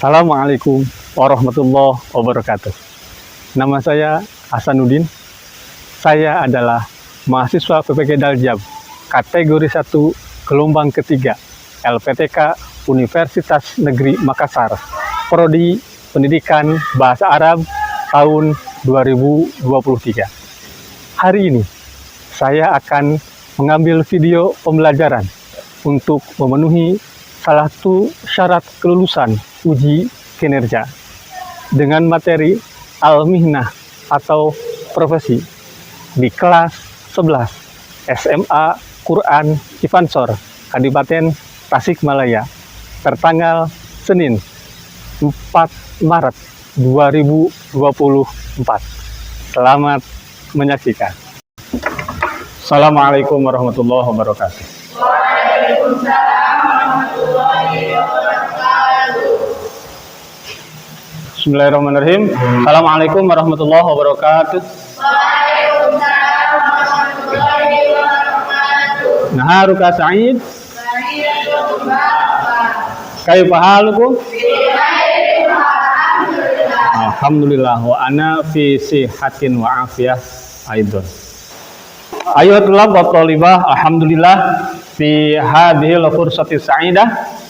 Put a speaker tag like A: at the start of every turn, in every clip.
A: Assalamualaikum warahmatullahi wabarakatuh. Nama saya Hasanuddin. Saya adalah mahasiswa PPG Daljab, kategori 1, gelombang ketiga, LPTK Universitas Negeri Makassar, Prodi Pendidikan Bahasa Arab tahun 2023. Hari ini, saya akan mengambil video pembelajaran untuk memenuhi salah satu syarat kelulusan uji kinerja dengan materi Al-Mihnah atau profesi di kelas 11 SMA Quran Civansor, Kabupaten Tasikmalaya, tertanggal Senin 4 Maret 2024. Selamat menyaksikan. Assalamualaikum warahmatullahi wabarakatuh.
B: Waalaikumsalam warahmatullahi wabarakatuh.
A: Bismillahirrahmanirrahim. Assalamualaikum warahmatullahi wabarakatuh.
B: Waalaikumsalam warahmatullahi wabarakatuh.
A: Naharuka Sa'id. Kaifa halukum? Alhamdulillah wa ana fi sihatin wa afiyah aidon. Ayuhat tulab wa talibah, alhamdulillah fi hadhil fursati sa'idah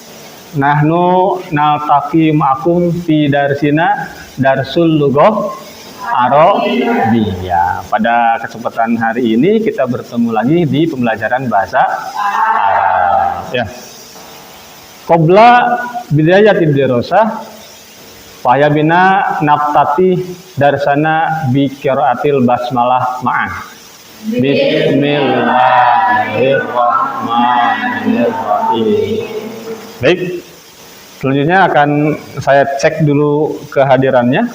A: nahnu naltaqi ma'akum fi darsina darsul lughah Arabiyah. Pada kesempatan hari ini kita bertemu lagi di pembelajaran bahasa Arab ya. Qabla bidayatid dirasah fa bina naftati darsana bi qiraatil basmalah ma'an. Bismillahirrahmanirrahim. Baik, selanjutnya akan saya cek dulu kehadirannya.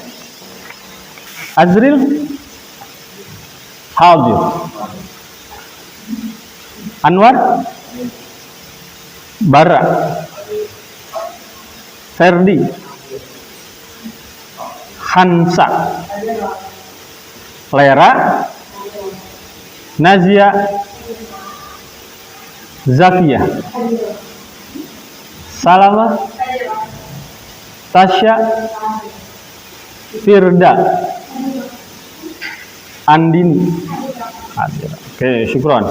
A: Azril hadir. Anwar Bara, Ferdi, Hansa, Lera, Nazia, Zakia, Salama, Tasya, Firda, Andini. Oke, syukron.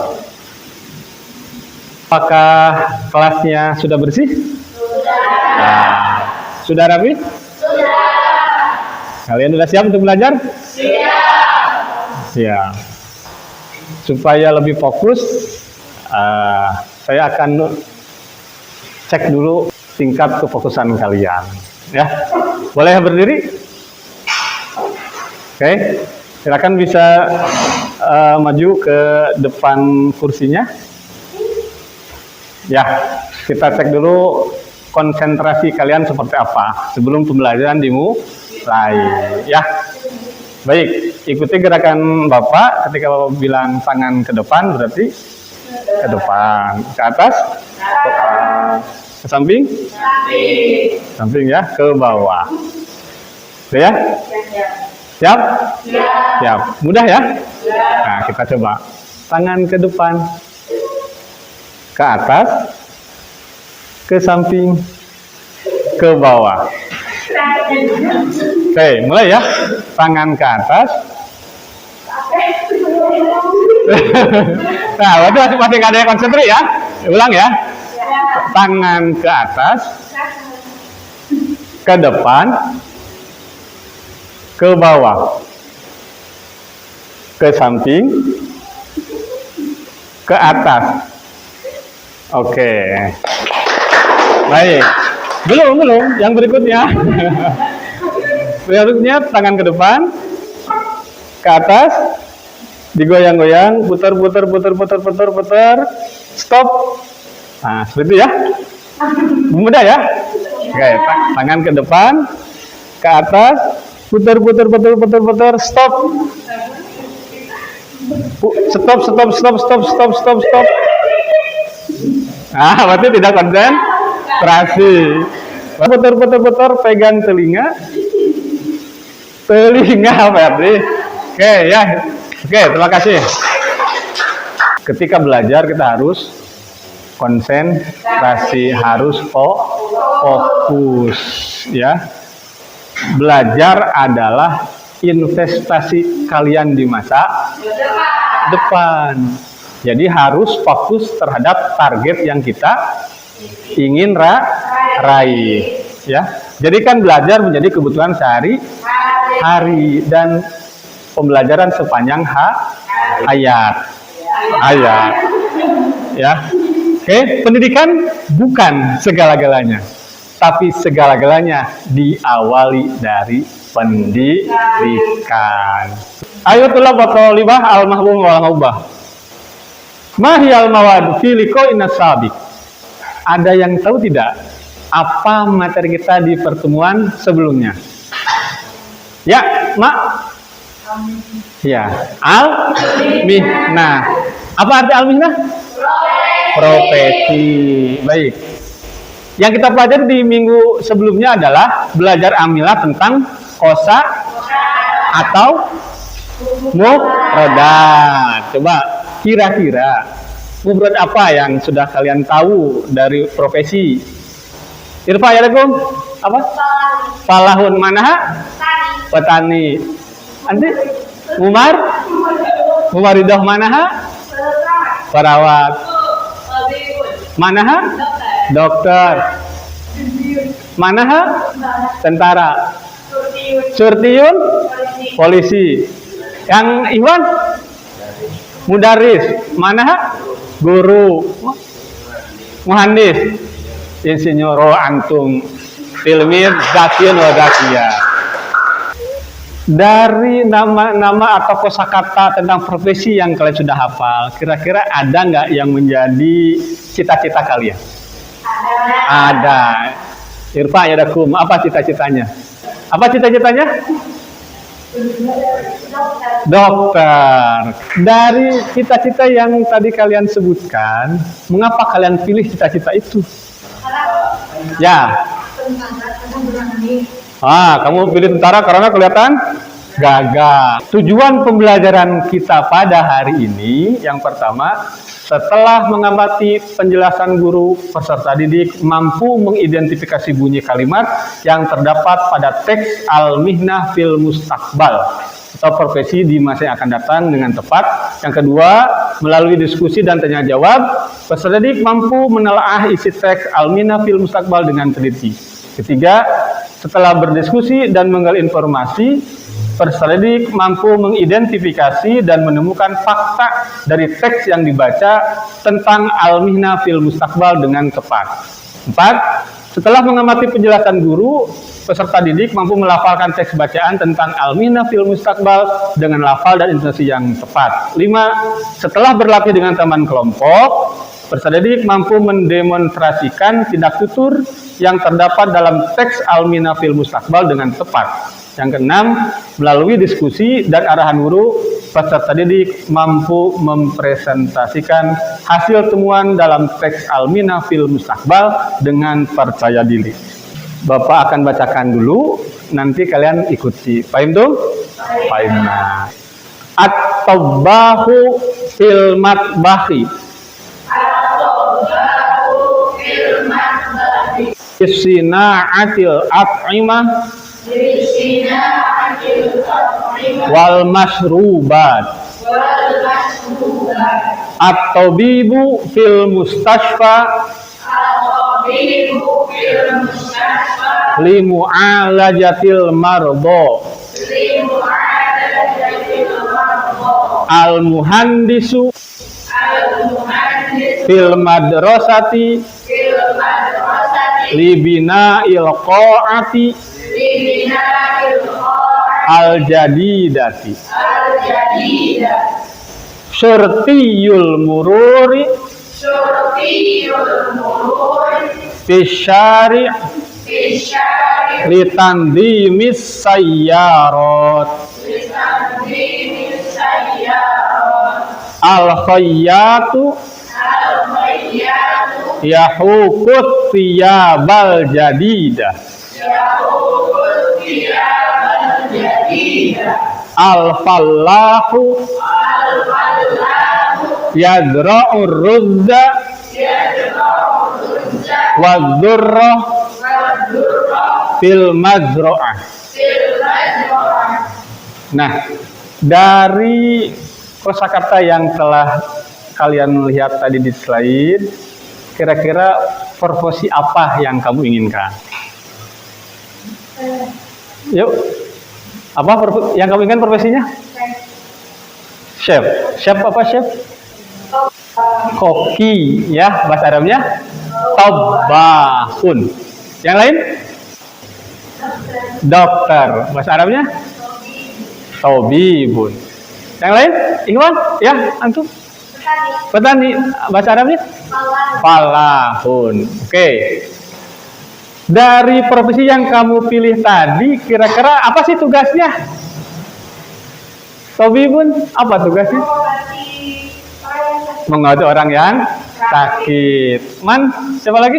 A: Apakah kelasnya sudah bersih? Sudah rapi? Kalian sudah siap untuk belajar? Siap. Supaya lebih fokus, saya akan cek dulu tingkat kefokusan kalian. Ya, boleh berdiri? Oke, silakan bisa maju ke depan kursinya. Ya, kita cek dulu konsentrasi kalian seperti apa sebelum pembelajaran dimulai. Ya, baik. Ikuti gerakan Bapak. Ketika Bapak bilang tangan ke depan, berarti ke depan. Ke atas, ke depan. Ke samping, samping ya, ke bawah. Oke ya? Siap? Siap. Mudah ya? Nah, kita coba. Tangan ke depan, ke atas, ke samping, ke bawah. Oke, mulai ya. Tangan ke atas. Nah, waktu masih nggak ada yang konsentrasi ya. Ulang ya. Tangan ke atas, ke depan, ke bawah, ke samping, ke atas. Oke. Baik. Belum. Yang berikutnya. Berikutnya tangan ke depan, ke atas, digoyang-goyang, putar. Stop. Nah, seperti itu ya. Mudah ya. Oke, tangan ke depan, ke atas, putar. Stop. Stop. Ah, berarti tidak konsentrasi. Putar, pegang telinga. Berarti. Oke ya. Oke, terima kasih. Ketika belajar kita harus konsentrasi, harus fokus ya. Belajar adalah investasi kalian di masa depan. Jadi harus fokus terhadap target yang kita ingin raih ya. Jadikan belajar menjadi kebutuhan sehari-hari dan pembelajaran sepanjang hayat ya. Oke, pendidikan bukan segala-galanya, tapi segala-galanya diawali dari pendidikan. Ayo tulab wa talibah al-mahbum wal mahbubah. Mahiyal mawad fi liqa'in sabiq. Ada yang tahu tidak apa materi kita di pertemuan sebelumnya? Ya, Mak? Ya, al-mihnah. Apa arti al-mihnah? Profesi. Baik. Yang kita pelajari di minggu sebelumnya adalah belajar amilah tentang kosa atau mufradat. Coba kira-kira mufrad apa yang sudah kalian tahu dari profesi? Irfa ya Kum? Apa? Falahun manaha? Petani. Nanti Mumaridah manaha? Perawat. Manaha? Dokter. Manaha? Tentara. Surtiyun? Polisi. Yang Iwan? Mudaris. Manaha? Guru. Muhandis. Insinyur antum. Tilmid zakiyun wa zakiyah. Dari nama-nama atau kosakata tentang profesi yang kalian sudah hafal, kira-kira ada nggak yang menjadi cita-cita kalian? Ada. Irfa ya Kum, apa cita-citanya? Apa cita-citanya? Dokter. Dari cita-cita yang tadi kalian sebutkan, mengapa kalian pilih cita-cita itu? Ya. Kamu pilih tentara karena kelihatan gagah. Tujuan pembelajaran kita pada hari ini, yang pertama, setelah mengamati penjelasan guru, peserta didik mampu mengidentifikasi bunyi kalimat yang terdapat pada teks al-mihnah fil mustaqbal atau profesi di masa yang akan datang dengan tepat. Yang kedua, melalui diskusi dan tanya jawab, peserta didik mampu menelaah isi teks al-mihnah fil mustaqbal dengan teliti. Ketiga, setelah berdiskusi dan menggali informasi, peserta didik mampu mengidentifikasi dan menemukan fakta dari teks yang dibaca tentang al-mihnah fil mustaqbal dengan tepat. 4. Setelah mengamati penjelasan guru, peserta didik mampu melafalkan teks bacaan tentang al-mihnah fil mustaqbal dengan lafal dan intonasi yang tepat. 5. Setelah berlatih dengan teman kelompok, peserta didik mampu mendemonstrasikan tindak tutur yang terdapat dalam teks al-mihnah fil mustaqbal dengan tepat. Yang keenam, melalui diskusi dan arahan guru, peserta didik mampu mempresentasikan hasil temuan dalam teks al-mihnah fil mustaqbal dengan percaya diri. Bapak akan bacakan dulu, nanti kalian ikuti. Paham tuh? Paham. At-tabbahu fil matbahi. Bisina'atil at'imah wal mashrubat. At-tabibu fil mustashfa limu'alajatil mardo. Al-muhandisu fil madrasati libina ilqaati al-jadidati syurtiyul mururi fisyari litandimis sayyarat al-khayyatu yahukut thiyabal jadidah al-fallahu yadra'ur ruzza wa dzurra fil mazra'ah. Nah, dari kosakata yang telah kalian lihat tadi di slide, kira-kira profesi apa yang kamu inginkan? Yuk, apa yang kamu inginkan profesinya? Chef. Chef apa chef? Koki, ya, bahasa Arabnya tabahun. Yang lain? Dokter, bahasa Arabnya tabibun. Yang lain? Ikhwan? Ya, antum? Petani, bahasa Arabnya falahun. Oke. Dari profesi yang kamu pilih tadi, kira-kira apa sih tugasnya? Tabibun, apa tugasnya? Mengobati orang yang sakit. Siapa lagi?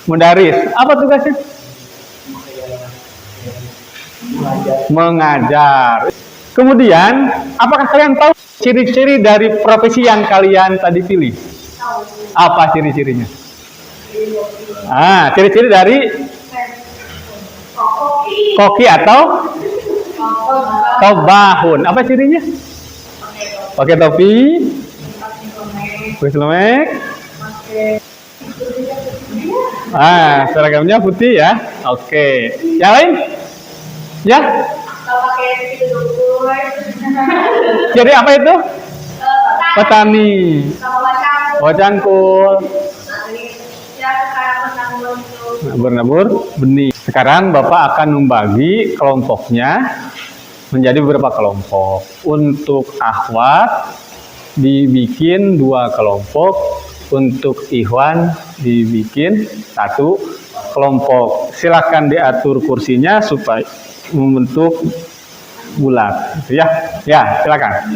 A: Mudaris, apa tugasnya? Mengajar. Kemudian, apakah kalian tahu ciri-ciri dari profesi yang kalian tadi pilih? Apa ciri-cirinya? Ciri-ciri dari koki atau tabahun. Apa cirinya? Pakai topi, pakai selemek. Seragamnya putih ya. Oke. Yang lain? Ya? Jadi apa itu? Petani. Cangkul. Nabur benih. Sekarang Bapak akan membagi kelompoknya menjadi beberapa kelompok. Untuk akhwat dibikin 2 kelompok, untuk ikhwan dibikin 1 kelompok. Silakan diatur kursinya supaya membentuk bulat, ya. Ya, silakan.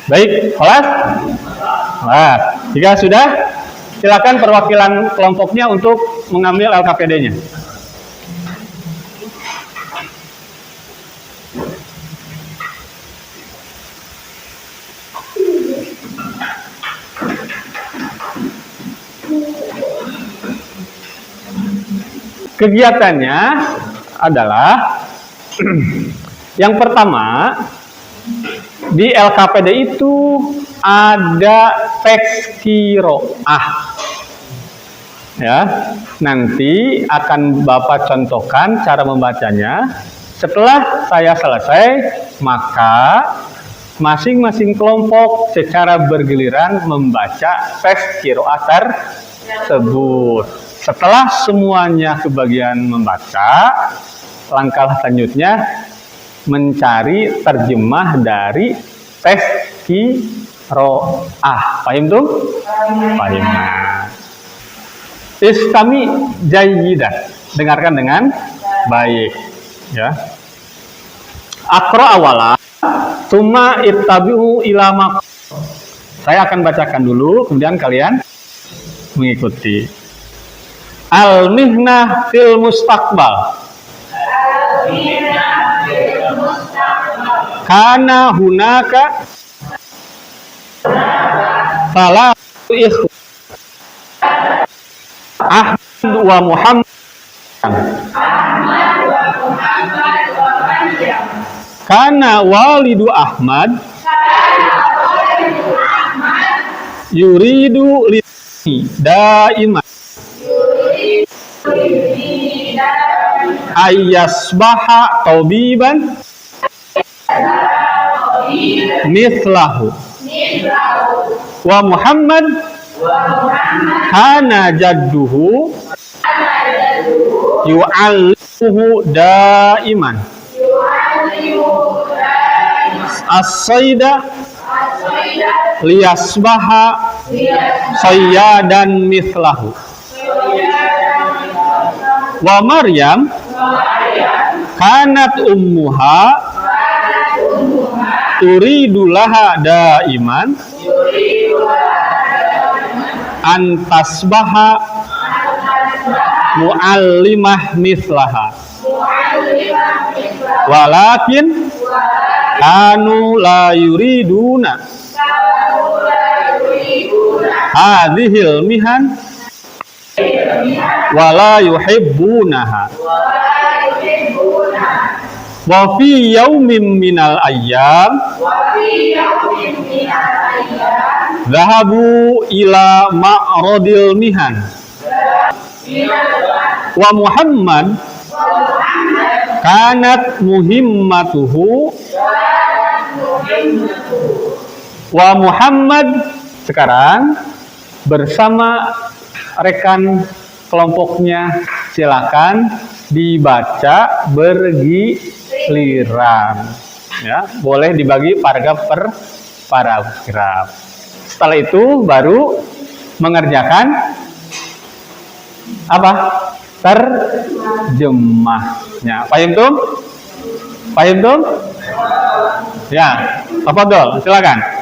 A: Baik, kelas? Jika sudah, silakan perwakilan kelompoknya untuk mengambil LKPD-nya. Kegiatannya adalah yang pertama, di LKPD itu ada teks qiraah. Ya, nanti akan Bapak contohkan cara membacanya. Setelah saya selesai, maka masing-masing kelompok secara bergiliran membaca teks qiraah tersebut. Setelah semuanya kebagian membaca, langkah selanjutnya mencari terjemah dari teks qiraah. Paham tuh? Paham. Istami jayyidan. Dengarkan dengan baik, ya. Aqra awala, tsumma ittabi'u ila ma. Saya akan bacakan dulu, kemudian kalian mengikuti. Al-mihnah fil mustaqbal. Kana hunaka salatu ikhwan Ahmad wa Muhammad. Kana walidu Ahmad yuridu li daima ayyasbaha tabiban mislahu wa Muhammad kana jadduhu yu'allimuhu daiman as-sayda liyasbaha sayyadan mithlahu. Wa Maryam kanat ummuha turidu laha daiman antasbaha muallimah mithlaha walakin kanu la yuriduna hadhil mihan wala yuhibbunaha wa fi yaumin minal ayyam dhahabu ila ma'radil mihan wa Muhammad kanat muhimmatuhu wa Muhammad sekarang bersama rekan kelompoknya, silakan dibaca bergiliran, ya, boleh dibagi paragraf per paragraf. Setelah itu baru mengerjakan apa? Terjemahnya. Paham tuh? Paham tuh? Ya, tafadhol, silakan.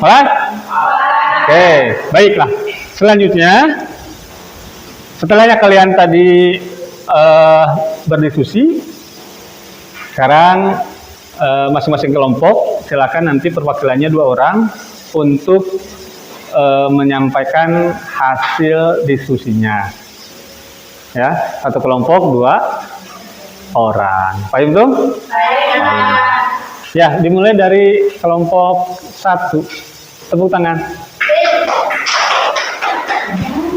A: Mulai? Oke, baiklah. Selanjutnya, setelahnya kalian tadi berdiskusi, sekarang masing-masing kelompok silakan nanti perwakilannya 2 orang untuk menyampaikan hasil diskusinya. Ya, satu kelompok 2 orang. Paham tuh? Ya, dimulai dari kelompok 1. Tepuk tangan.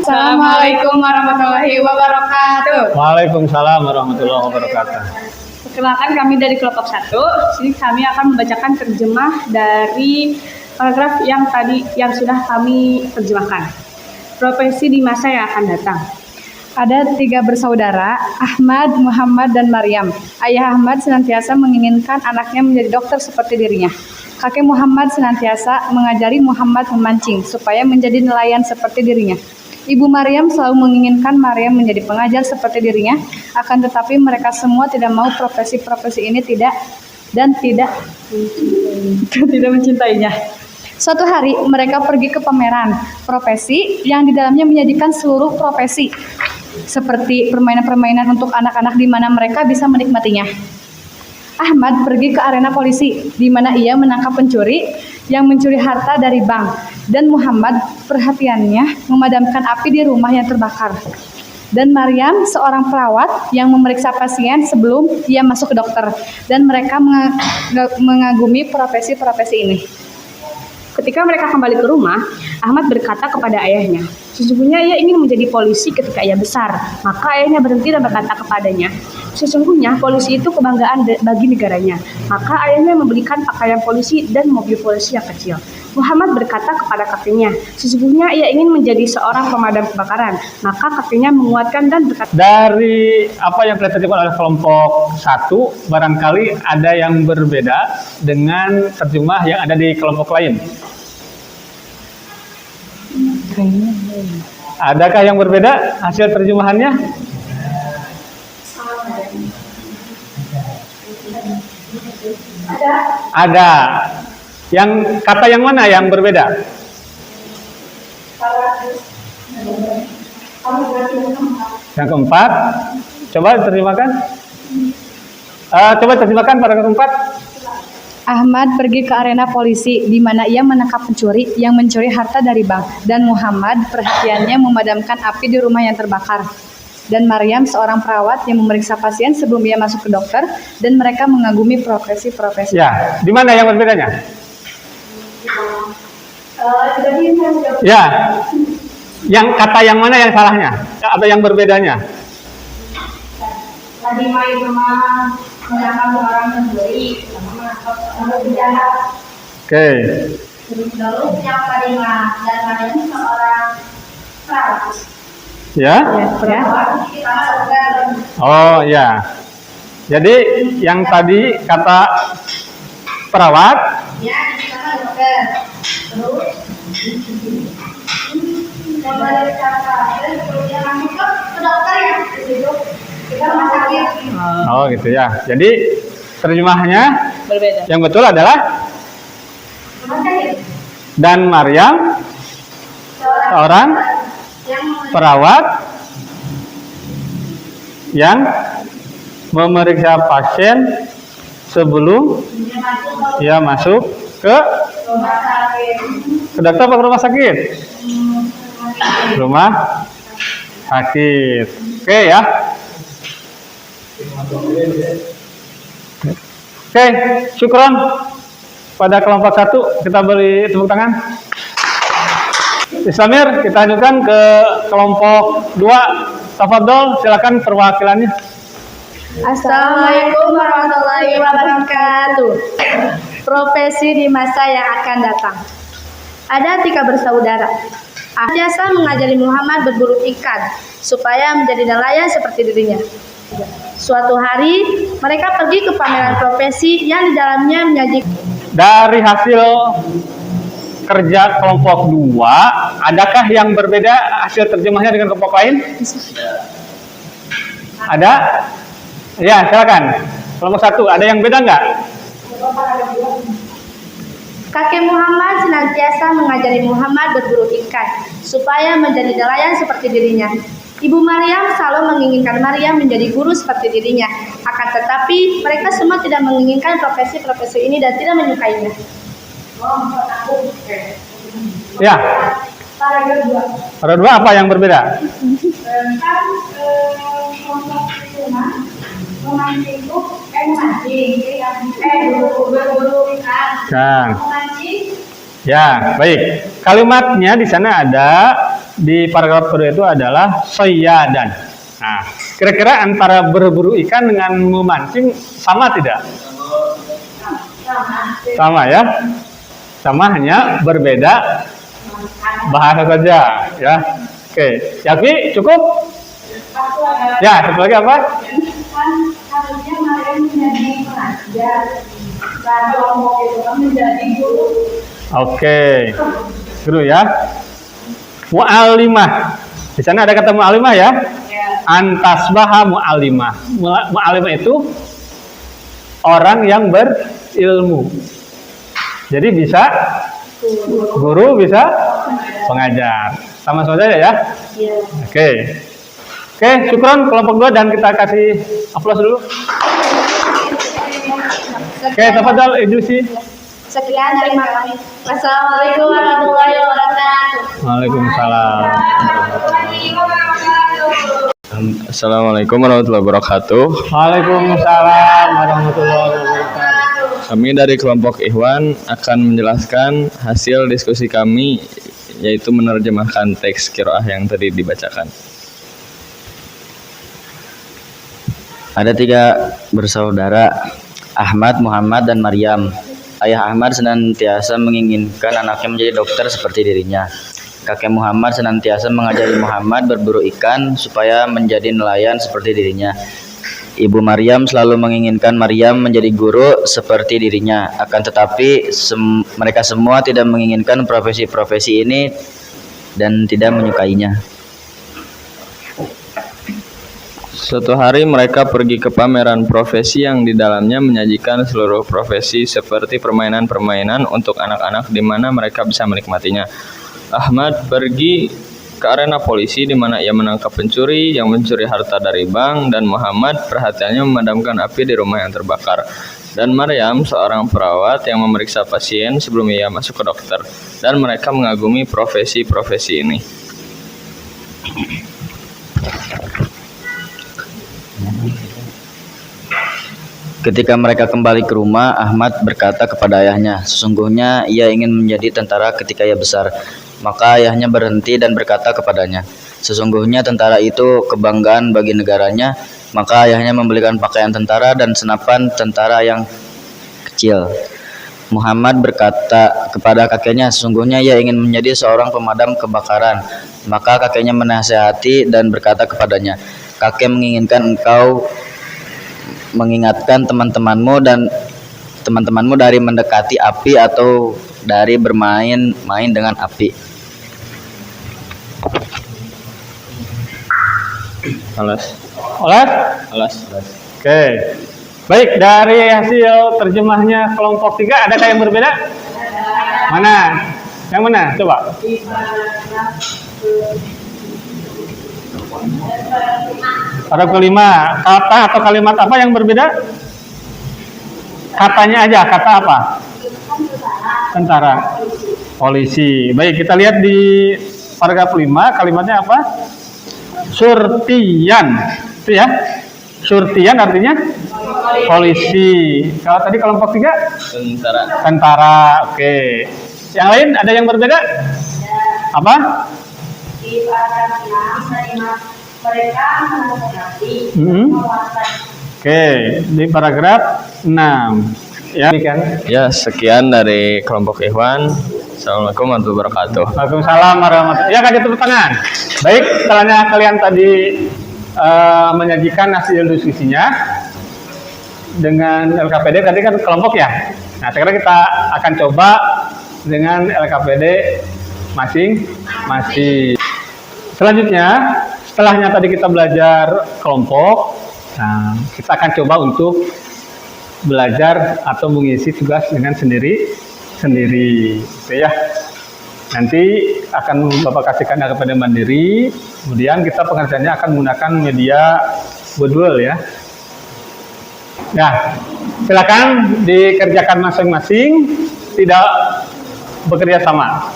C: Assalamualaikum warahmatullahi wabarakatuh.
A: Waalaikumsalam warahmatullahi wabarakatuh.
C: Perkenalkan, kami dari kelompok 1. Sini kami akan membacakan terjemah dari paragraf yang sudah kami terjemahkan. Profesi di masa yang akan datang. Ada 3 bersaudara, Ahmad, Muhammad, dan Maryam. Ayah Ahmad senantiasa menginginkan anaknya menjadi dokter seperti dirinya. Kakek Muhammad senantiasa mengajari Muhammad memancing supaya menjadi nelayan seperti dirinya. Ibu Maryam selalu menginginkan Maryam menjadi pengajar seperti dirinya, akan tetapi mereka semua tidak mau profesi-profesi ini tidak mencintainya. Suatu hari mereka pergi ke pameran profesi yang di dalamnya menyajikan seluruh profesi, seperti permainan-permainan untuk anak-anak di mana mereka bisa menikmatinya. Ahmad pergi ke arena polisi, di mana ia menangkap pencuri yang mencuri harta dari bank, dan Muhammad perhatiannya memadamkan api di rumah yang terbakar. Dan Maryam seorang perawat yang memeriksa pasien sebelum ia masuk ke dokter, dan mereka mengagumi profesi-profesi ini. Ketika mereka kembali ke rumah, Ahmad berkata kepada ayahnya, sesungguhnya ia ingin menjadi polisi ketika ia besar. Maka ayahnya berhenti dan berkata kepadanya, sesungguhnya polisi itu kebanggaan bagi negaranya. Maka ayahnya membelikan pakaian polisi dan mobil polisi yang kecil. Muhammad berkata kepada kakeknya, sesungguhnya ia ingin menjadi seorang pemadam kebakaran. Maka kakeknya menguatkan dan berkata,
A: Dari apa yang telah terjemahkan oleh kelompok 1, barangkali ada yang berbeda dengan terjemah yang ada di kelompok lain. Adakah yang berbeda hasil terjemahannya? Ada. Yang kata yang mana yang berbeda? Yang keempat. Coba terjemahkan. Coba terjemahkan paragraf keempat.
C: Ahmad pergi ke arena polisi, di mana ia menangkap pencuri yang mencuri harta dari bank, dan Muhammad perhatiannya memadamkan api di rumah yang terbakar. Dan Maryam seorang perawat yang memeriksa pasien sebelum ia masuk ke dokter, dan mereka mengagumi profesi-profesi.
A: Ya, di mana yang berbedanya? Ya, yang kata yang mana yang salahnya? Atau yang berbedanya?
B: Tadi main rumah menangkap seorang pencuri sama bencana.
A: Oke.
B: Lalu yang kelima dan Maryam seorang perawat.
A: Ya? Oh ya. Jadi yang tadi kata perawat.
B: Ya, sama dokter. Terus memeriksa pasien sebelum dia masuk ke dokter ya. Di situ kita rumah sakit.
A: Oh gitu ya. Jadi terjemahnya
C: Berbeda.
A: yang betul adalah
B: Rumah sakit.
A: dan Maryam seorang perawat yang memeriksa pasien sebelum ia masuk ke dokter atau ke rumah sakit? Rumah sakit. Oke ya. Oke, syukron pada kelompok 1. Kita beri tepuk tangan. Islamir, kita lanjutkan ke kelompok 2. Tafadhol, silakan perwakilannya.
D: Assalamualaikum warahmatullahi wabarakatuh. Profesi di masa yang akan datang. Ada 3 bersaudara. Biasa mengajari Muhammad berburu ikan supaya menjadi nelayan seperti dirinya. Suatu hari mereka pergi ke pameran profesi yang di dalamnya menyajikan.
A: Dari hasil kerja kelompok 2, adakah yang berbeda hasil terjemahnya dengan kelompok lain? Ada? Ya, silakan. Kelompok 1, ada yang beda nggak?
D: Kakek Muhammad senantiasa mengajari Muhammad berburu ikan supaya menjadi nelayan seperti dirinya. Ibu Maryam selalu menginginkan Maryam menjadi guru seperti dirinya. Akan tetapi mereka semua tidak menginginkan profesi-profesi ini dan tidak menyukainya.
A: Ya,
B: Paragraf 2.
A: pada dua apa yang berbeda?
B: Kan kelompok rumah memancing itu berburu ikan.
A: Kan.
B: Memancing
A: Ya, baik. Kalimatnya di sana ada di paragraf kedua itu adalah soyadan. Nah, kira-kira antara berburu ikan dengan memancing sama tidak? Sama ya. Sama, hanya berbeda bahasa saja ya. Oke, Yafi cukup? Ya, satu lagi apa?
B: kan harusnya Maryam menjadi pengajar dan kelompok itu kan menjadi guru.
A: Oke. Guru ya. Mu'alimah. Di sana ada kata mu'alimah ya. Antasbaha mu'alimah. Mu'alimah itu orang yang berilmu. Jadi bisa guru, bisa pengajar. Sama saja ya. Oke. Oke, syukron kelompok 2 dan kita kasih aplaus dulu. Oke, tafadhal Idrisi.
D: Sekian dari kami. Wassalamualaikum warahmatullahi wabarakatuh.
A: Waalaikumsalam.
E: Assalamualaikum warahmatullahi wabarakatuh.
A: Waalaikumsalam warahmatullahi wabarakatuh.
E: Kami dari kelompok Ikhwan akan menjelaskan hasil diskusi kami, yaitu menerjemahkan teks qiraah yang tadi dibacakan. Ada 3 bersaudara, Ahmad, Muhammad, dan Maryam. Ayah Ahmad senantiasa menginginkan anaknya menjadi dokter seperti dirinya. Kakek Muhammad senantiasa mengajari Muhammad berburu ikan supaya menjadi nelayan seperti dirinya. Ibu Maryam selalu menginginkan Maryam menjadi guru seperti dirinya. Akan tetapi mereka semua tidak menginginkan profesi-profesi ini dan tidak menyukainya. Suatu hari mereka pergi ke pameran profesi yang di dalamnya menyajikan seluruh profesi seperti permainan-permainan untuk anak-anak di mana mereka bisa menikmatinya. Ahmad pergi ke arena polisi di mana ia menangkap pencuri yang mencuri harta dari bank, dan Muhammad perhatiannya memadamkan api di rumah yang terbakar. Dan Maryam seorang perawat yang memeriksa pasien sebelum ia masuk ke dokter, dan mereka mengagumi profesi-profesi ini. Ketika mereka kembali ke rumah, Ahmad berkata kepada ayahnya, sesungguhnya ia ingin menjadi tentara ketika ia besar. Maka ayahnya berhenti dan berkata kepadanya, sesungguhnya tentara itu kebanggaan bagi negaranya. Maka ayahnya membelikan pakaian tentara dan senapan tentara yang kecil. Muhammad berkata kepada kakeknya, sesungguhnya ia ingin menjadi seorang pemadam kebakaran. Maka kakeknya menasihati dan berkata kepadanya, kakek menginginkan engkau mengingatkan teman-temanmu dari mendekati api atau dari bermain-main dengan api. Alas.
A: Oke. Baik, dari hasil terjemahnya kelompok 3 adakah yang berbeda? Mana? Yang mana? Coba. Paragraf kelima, kata atau kalimat apa yang berbeda? Katanya aja, kata apa? Tentara. Polisi. Baik, kita lihat di paragraf 5, kalimatnya apa? Surtian. Itu ya. Surtian artinya polisi. Kalau tadi kelompok 3? Tentara. Oke. Yang lain ada yang berbeda? Apa?
B: Di paragraf 6 mereka menasihati menguatkan.
A: Oke, di paragraf 6. Ya, kan?
E: Ya, sekian dari kelompok Ikhwan. Assalamualaikum warahmatullahi wabarakatuh.
A: Waalaikumsalam warahmatullahi wabarakatuh. Ya, kasih tepuk tangan. Baik, setelahnya kalian tadi menyajikan hasil diskusinya dengan LKPD, tadi kan kelompok ya. Nah, sekarang kita akan coba dengan LKPD masing-masing. Selanjutnya, setelahnya tadi kita belajar kelompok, nah, kita akan coba untuk belajar atau mengisi tugas dengan sendiri sendiri, gitu ya. Nanti akan Bapak kasihkan kepada Mandiri, kemudian kita pengerjaannya akan menggunakan media Woodwell ya. Nah, silakan dikerjakan masing-masing, tidak bekerja sama.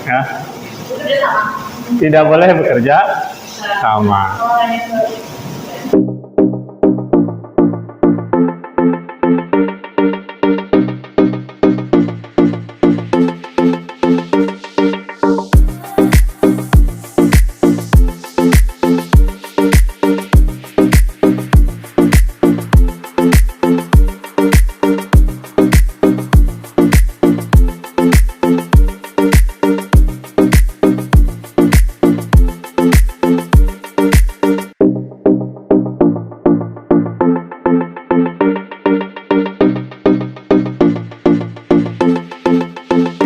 A: Ya. Tidak boleh bekerja sama.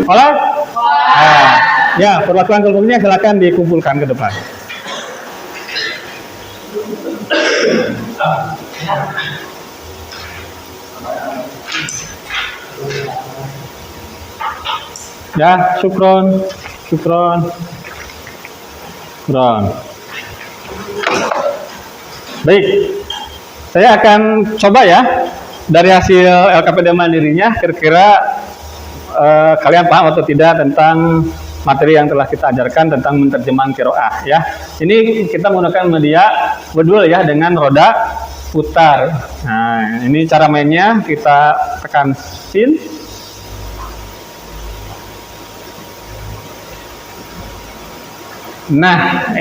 A: Olah? Nah, ya, perwakilan kelompoknya silakan dikumpulkan ke depan. Ya, syukron. Baik, saya akan coba ya dari hasil LKPD Mandirinya, kira-kira kalian paham atau tidak tentang materi yang telah kita ajarkan tentang menerjemahkan qiraah ya. Ini kita menggunakan media Woodwell ya dengan roda putar. Nah, ini cara mainnya, kita tekan sin. Nah,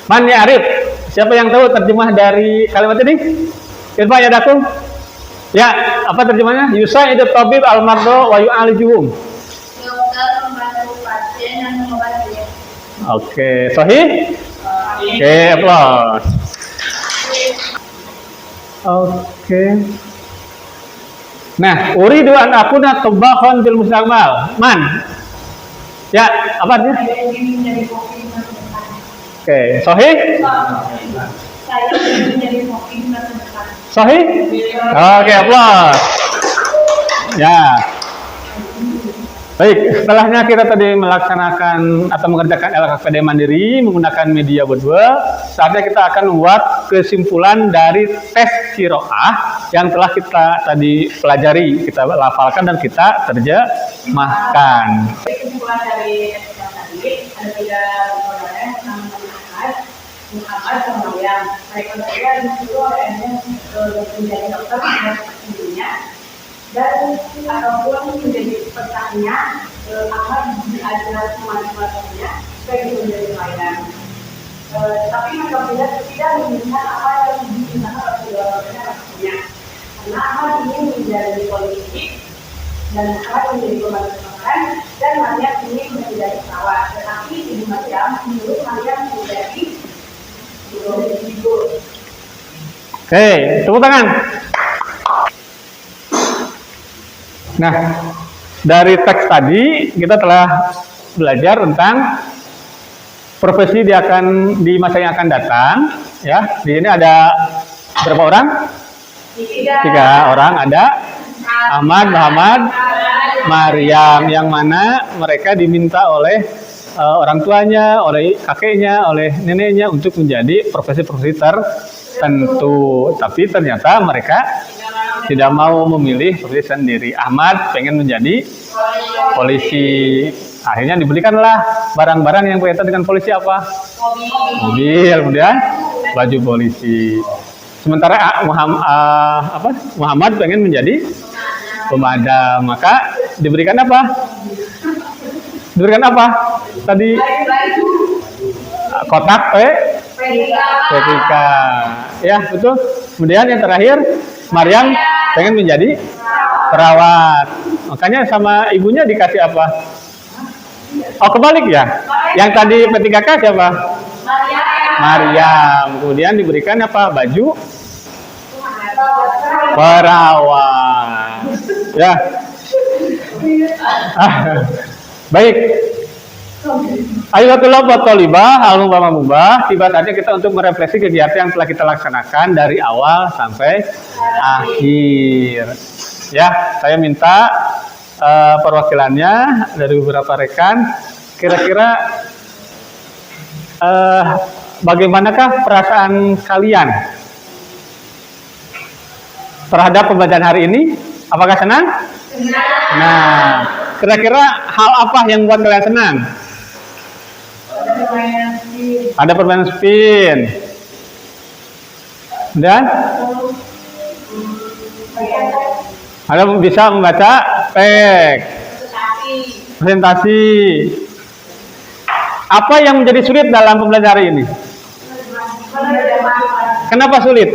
A: Man ya Arif, siapa yang tahu terjemah dari kalimat ini? Irfan ya Daku? Ya, apa terjemahnya? Yusaidu tabib al-mardo wa yu'alijuhum.
B: Dokter membantu pasien dan mengobati.
A: Oke, sahih? Oke, applause. Oke. Nah, uridu an akuna tabakhon bil mustaqbal. Man. Ya, apa artinya?
B: Saya ingin menjadi koki di masa depan.
A: Oke, sahih?
B: Saya ingin menjadi koki di masa depan.
A: Sahih? Oke, applause. Ya. Baik, setelahnya kita tadi melaksanakan atau mengerjakan LKPD Mandiri menggunakan media Woodwell. Saatnya kita akan membuat kesimpulan dari tes qiraah yang telah kita tadi pelajari, kita lafalkan dan kita terjemahkan.
B: Kesimpulan dari yang tadi ada 3 saudara yang pertama Muhammad sama Maryam. Mereka berdua disuruh olehnya menjadi dokter sendirinya dan ataupun menjadi pesertanya akan diajar semua-semuanya supaya bisa menjadi pelayan. Tapi mereka tidak menginginkan apa yang diinginkan oleh kedua-duanya maksudnya. Karena Ahmad ingin menjadi polisi dan Ahmad menjadi pembantu kebakaran dan Maryam ingin menjadi perawat. Tetapi Ibu Maryam menurut Maryam menjadi ibu.
A: Oke, tepuk tangan. Nah, dari teks tadi kita telah belajar tentang profesi di masa yang akan datang. Ya, di sini ada berapa orang? 3 orang. Ada Ahmad, Muhammad, Maryam, yang mana mereka diminta oleh orang tuanya, oleh kakeknya, oleh neneknya untuk menjadi profesi-profesi tertentu. Tapi ternyata mereka tidak mau memilih profesi sendiri. Ahmad pengen menjadi polisi. Akhirnya dibelikanlah barang-barang yang berkaitan dengan polisi apa? Mobil, kemudian baju polisi. Sementara Muhammad pengen menjadi pemadam, maka diberikan apa? Diberikan apa? Tadi kotak PPK. Ya, betul. Kemudian yang terakhir, Maryam pengen menjadi perawat. Makanya sama ibunya dikasih apa? Oh, kebalik ya? Yang tadi P3K siapa? Maryam. Kemudian diberikan apa? Baju perawat. Ya. Baik. Ayyuhatullah wa thalibah, al-mubah, tiba saatnya kita untuk merefleksi kegiatan yang telah kita laksanakan dari awal sampai akhir. Ya, saya minta perwakilannya dari beberapa rekan. Kira-kira bagaimanakah perasaan kalian terhadap pembelajaran hari ini? Apakah senang? Senang. Nah, kira-kira hal apa yang membuat kalian senang? Ada permainan spin. Dan ada bisa membaca teks, presentasi. Apa yang menjadi sulit dalam pembelajaran hari ini? Kenapa sulit?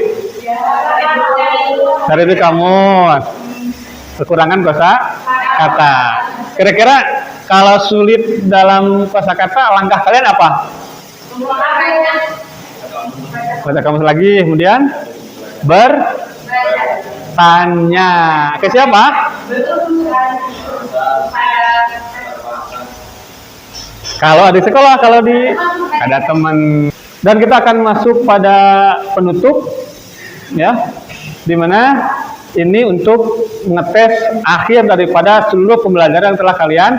A: Cari di kamus, kekurangan kosakata. Kira-kira kalau sulit dalam kosakata, langkah kalian apa? Baca kamus lagi, kemudian bertanya ke siapa? Kalau di sekolah, kalau di ada teman. Dan kita akan masuk pada penutup, ya, dimana ini untuk ngetes akhir daripada seluruh pembelajaran yang telah kalian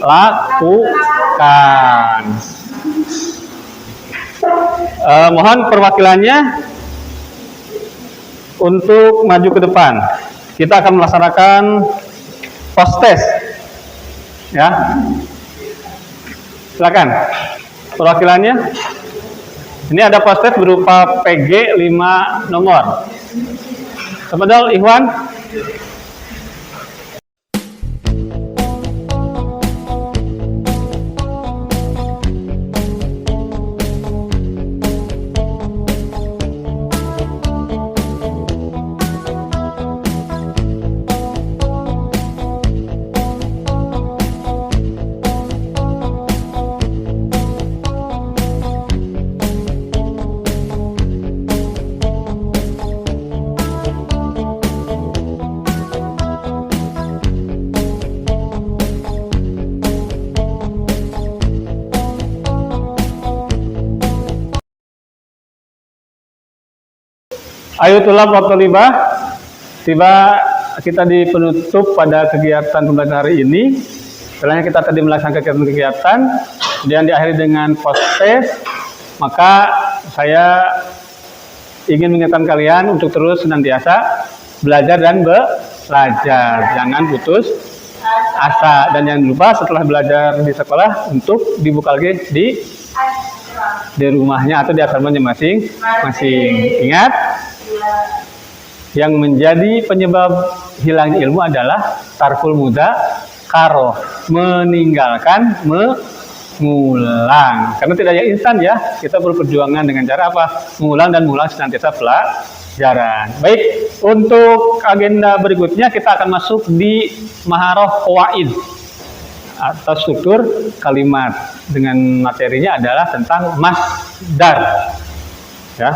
A: lakukan. Mohon perwakilannya untuk maju ke depan. Kita akan melaksanakan post test, ya. Silakan perwakilannya. Ini ada post test berupa PG 5 nomor. Tafadhol Ikhwan. Ayo tulab wa thalibah, tiba kita di penutup pada kegiatan pembelajaran hari ini. Setelahnya kita tadi melaksanakan kegiatan, kemudian diakhiri dengan post test. Maka saya ingin mengingatkan kalian untuk terus senantiasa belajar dan belajar, jangan putus asa, dan jangan lupa setelah belajar di sekolah untuk dibuka lagi di rumahnya atau di asramanya masing-masing. Ingat, yang menjadi penyebab hilangnya ilmu adalah tarkul mudzakarah, meninggalkan mengulang. Karena tidak ada instan, ya, kita perlu perjuangan dengan cara apa? Mengulang dan mengulang senantiasa pelajaran. Baik, untuk agenda berikutnya kita akan masuk di maharah qawaid atau struktur kalimat, dengan materinya adalah tentang masdar, ya.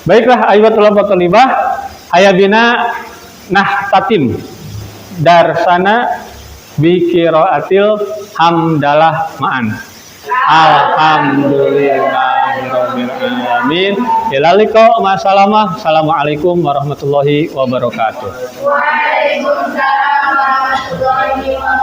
A: Baiklah, ayyuhatul talibah, hayabina nahtatim darsana bi qiraatil hamdalah ma'an. Alhamdulillahirabbil alamin. Ila liqa ma salamah. Assalamualaikum warahmatullahi wabarakatuh.
D: Waalaikumsalam warahmatullahi wabarakatuh.